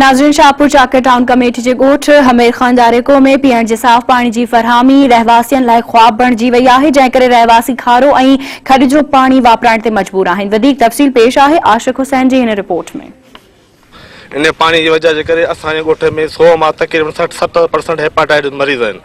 नाज़रीन, शाहपुर चाकर town committee के गोठ हमीर खान दारेको में पीअण जे साफ़ पानी की फरहामी रहवासियन लाइ ख्वाब बणिजी वई आहे, जंहिं करे रहवासी खारो ऐं खॾ जो पानी वापराइण ते मजबूर आहिनि। वधीक तफ़सील पेश आहे आशिक़ हुसैन जी हिन रिपोर्ट में। इन पानी की वजह जे करे असांजे ॻोठ में 100 मां तक़रीबन 60-70% हेपाटाइटिस मरीज़ आहिनि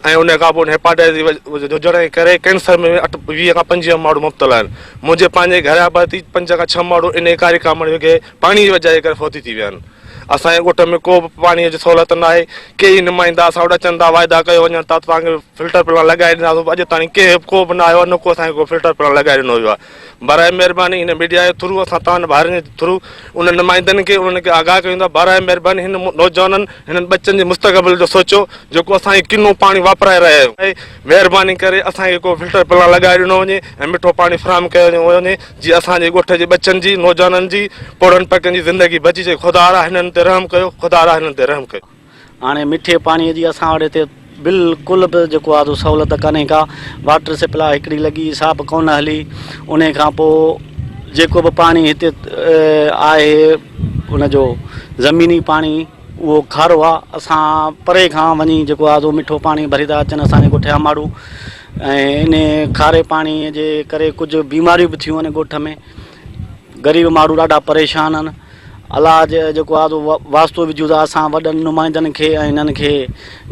ऐं उन खां पोइ हेपाटाइटिस हुजण जे करे कैंसर में 20 खां 25 माण्हू मुब्तला आहिनि। मुंहिंजे पंहिंजे घर जा 5 खां 6 माण्हू इन कार्यक्रम खे पाणी जी वजह जे करे फौती थी विया आहिनि। असांजे ॻोठ में को बि पाणीअ जी सहूलियत न आहे। कई नुमाइंदा असां वटि अचनि था, वाइदा कयो वञनि था, तव्हांखे फिल्टर प्लान लॻाए ॾींदासीं। अॼु ताईं को बि न आयो आहे, न को असांखे को फिल्टर प्लान लॻाए ॾिनो वियो आहे। बराए महिरबानी हिन मीडिया जे थ्रू असां तव्हां भाउरनि जे थ्रू उन नुमाइंदनि खे उन्हनि खे आगाह कयूं था। बराए महिरबानी हिन नौजवाननि हिननि बच्चनि जे मुस्तक़बिल जो सोचो जेको असांखे किनो पाणी वापराए रहिया आहियूं। महिरबानी करे असांखे को फिल्टर प्लान लॻाए ॾिनो वञे ऐं मिठो पाणी फराहम कयो वञे, जीअं असांजे ॻोठ जे बच्चनि जी, नौजवाननि जी, पोड़नि पकनि जी ज़िंदगी बची जे। ख़ुदा हिननि ते रहम कयो, ख़ुदा हिननि ते रहम कयो। हाणे मिठे पाणीअ जी असां वटि हिते बिल्कुलु बि जेको आहे सहूलियत कान्हे का। वाटर सप्लाई हिकिड़ी लॻी, साफ़ कोन हली। उन खां पोइ जेको बि पाणी हिते आहे उनजो ज़मीनी पाणी उहो खारो आहे। असां परे खां वञी जेको आहे मिठो पाणी भरी था अचनि असांजे ॻोठ जा माण्हू, ऐं इन खारे पाणीअ जे करे कुझु बीमारियूं बि थियूं आहिनि ॻोठ में। ग़रीब माण्हू ॾाढा परेशान आहिनि। इलाज जेको आहे वास्तो विझूं था असां वॾनि नुमाइंदनि खे ऐं हिननि खे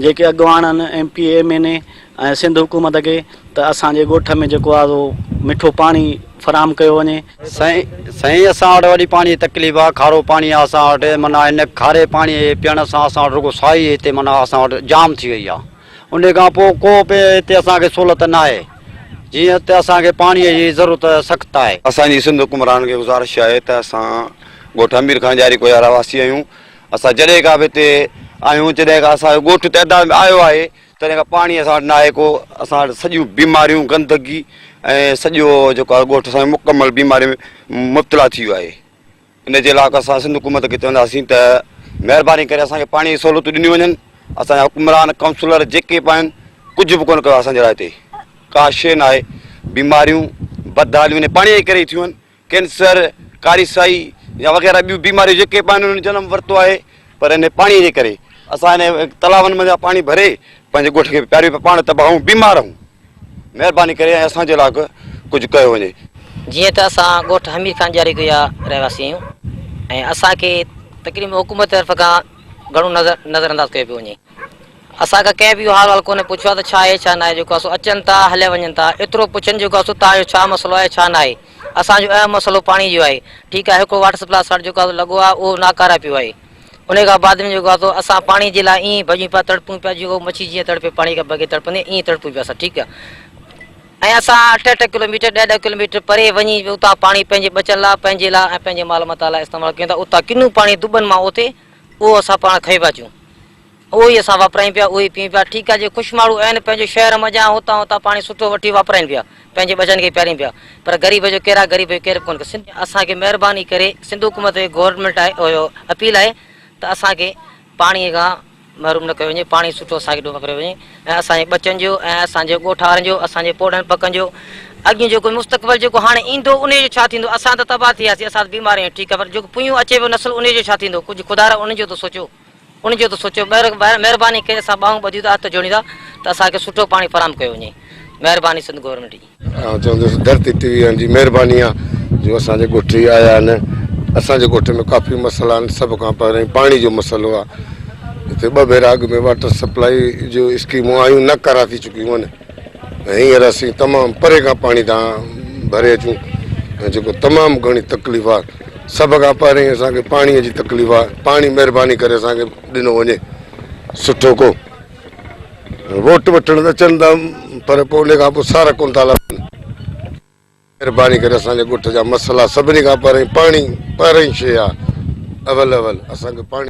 जेके अॻवान आहिनि MP MNA ऐं सिंध हुकूमत खे, त असांजे ॻोठ में जेको आहे मिठो पाणी फराहम कयो वञे। साईं असां वटि वॾी पाणी जी तकलीफ़ आहे, खारो पाणी आहे असां वटि। माना हिन खारे पाणी पीअण सां असां वटि रुॻो साई हिते माना असां वटि जाम थी वई आहे। उन खां पोइ को बि हिते असांखे सहूलियत न आहे, जीअं हिते असांखे पाणीअ जी ज़रूरत सख़्तु आहे। असांजी सिंध हुकूमरान खे गुज़ारिश आहे त असां ॻोठ हमीर खान दारेको जा रहवासी आहियूं। असां जॾहिं खां बि हिते आहियूं, जॾहिं खां असांजो ॻोठ तइदाद में आयो आहे, तॾहिं खां पाणी असां वटि न आहे को। असां वटि सॼियूं बीमारियूं, गंदगी ऐं सॼो जेको आहे ॻोठ असांजो मुकमल बीमारियूं में मुब्तला थी वियो आहे। इन जे लाइ असां सिंध हुकूमत खे चवंदासीं त महिरबानी करे असांखे पाणी जी सहूलियतूं ॾिनियूं वञनि। असांजा हुकुमरान काउंसलर जेके बि आहिनि कुझु बि कोन कयो असांजे लाइ। हिते का शइ न आहे। बीमारियूं बदहालियूं इन पाणीअ जे करे ई थियूं आहिनि। कैंसर, कारीसाई या वग़ैरह ॿियूं बीमारियूं जेके बि आहिनि उन्हनि जनमु वरितो आहे, पर इन पाणीअ जे करे असां हिन तलावनि में पाणी भरे पंहिंजे ॻोठ खे पहिरियों पाण तबाह ऐं बीमार आहियूं। महिरबानी करे असांजे लाइ कुझु कयो वञे। जीअं त असां ॻोठ हमीर खान दारेको जा रहवासी आहियूं ऐं असांखे तक़रीबन हुकूमत तरफ़ खां घणो नज़रअंदाज़ कयो पियो वञे। असांखां कंहिं बि हाल वाल कोन्हे पुछियो आहे त छा आहे छा न आहे। जेको आहे अचनि था, हलिया वञनि था। एतिरो पुछनि जेको आहे तव्हांजो छा मसइलो आहे, छा न आहे। असांजो अहम मसइलो पाणी जो आहे। ठीकु आहे, हिकिड़ो वाटर सप्लाई साइट जेको आहे लॻो आहे उहो नाकारा पियो आहे। उन खां बाद में जेको आहे असां पाणी जे लाइ ईअं भॼूं पिया, तड़पूं पिया, जेको मच्छी जीअं तड़पे पाणी खां बग़ैर तड़पंदे ईअं तड़पूं पिया असां। ठीकु आहे, ऐं असां 8-8 किलोमीटर 10-10 किलोमीटर परे वञी उतां पाणी पंहिंजे बचनि लाइ, पंहिंजे लाइ ऐं पंहिंजे माल मता लाइ इस्तेमालु कयूं था। उतां किनो पाणी दुबनि मां उते उहो असां पाण खई पिया अचूं, उहो ई असां वापरायूं पिया, उहो ई पीऊं पिया। ठीकु आहे, जे ख़ुशि माण्हू आहिनि पंहिंजे शहर मज़ा हुतां पाणी सुठो वठी वापराइनि पिया, पंहिंजे बचनि खे पियारनि पिया। पर ग़रीब जो कहिड़ा ग़रीब जो केरु कोन। असांखे महिरबानी करे सिंध हुकूमत गवर्नमेंट आहे अपील आहे त असांखे पाणीअ खां महरूम न कयो वञे। पाणी सुठो असांखे वापरायो वञे ऐं असांजे बचनि जो ऐं असांजे ॻोठ वारनि जो, असांजे पोड़नि पकनि जो अॻियां जेको मुस्तक़बिल जेको हाणे ईंदो उनजो छा थींदो। असां त तबाह थी वियासीं, असां बीमार आहियूं। ठीकु आहे, पर जेको पुयूं अचे पियो नस्ल उनजो छा थींदो। कुझु ख़ुदा उनजो त सोचो, उनजो त सोचो। महिरबानी करे असां ॿाहूं ॿधियूं था, हथ जोड़ीं था त असांखे सुठो पाणी फराहम कयो वञे। महिरबानी सिंध गवर्नमेंट जी। चवंदुसि धरती टीवी जी महिरबानी आहे जो असांजे ॻोठ ई आया आहिनि। असांजे ॻोठ में काफ़ी मसइला आहिनि। सभ खां पहिरीं पाणी जो मसइलो आहे। हिते 2 भेरा अॻु में वाटर सप्लाई जो स्कीमूं आयूं, नाकारा थी चुकियूं आहिनि। ऐं हींअर असीं तमामु परे खां पाणी था भरे अचूं ऐं जेको तमामु घणी तकलीफ़ आहे। सभ खां पहिरीं असांखे पाणीअ जी तकलीफ़ आहे। पाणी महिरबानी करे असांखे ॾिनो वञे सुठो को। वोट वठण त अचनि था, पर पोइ उन खां पोइ सारा कोन था लभनि। महिरबानी करे असांजे ॻोठ जा मसइला सभिनी खां पहिरीं पाणी पहिरीं शइ आहे। अवल असांखे पाणी